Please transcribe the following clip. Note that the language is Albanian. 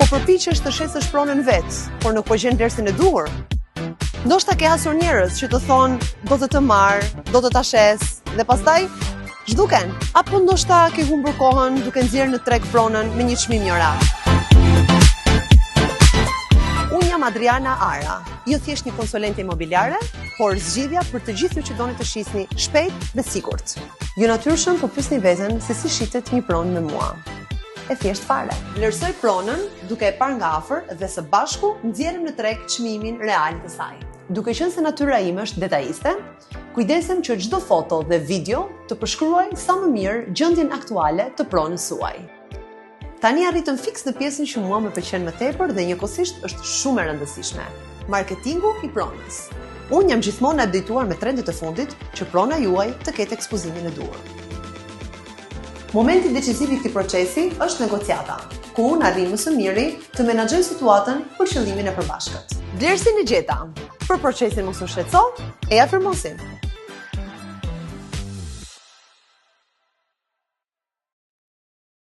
përpiqesh të shesësh pronën vet, por nuk po gjen vlerësin e duhur. Ndoshta ke hasur njerëz që të thonë do të marr, do të ta shes dhe pastaj zhduken. Apo ndoshta ke humbur kohën duke nxjerrë në treg pronën me një çmim njorat. Unë jam Adriana Ara, jo thjesht një konsulente imobiliare, por zgjidhja për të gjithë ju që doni të shisni shpejt dhe sigurt. Jo natyrshëm, po pyesni veten se si shitet një pronë me mua. E thjesht fare. Vlerësoj pronën duke e parë nga afër dhe së bashku nxjerrim në treg çmimin real të saj. Duke qenë se natyra ime është detajiste, kujdesem që çdo foto dhe video të përshkruaj sa më mirë gjendjen aktuale të pronës suaj. Tani arritëm fiks në pjesën që mua më pëlqen më tepër dhe njëkohësisht është shumë e rëndësishme: marketingu i pronës. Unë jam gjithmonë e updateuar me trendet e fundit që prona juaj të ketë ekspozimin e duhur. Momenti decisiv i këtij procesi është negociata, ku unë arrin më së miri të menaxhoj situatën për qëllimin e përbashkët. Vlerësin e gjeta. Për procesin mos u shqetëso, e afirmosim.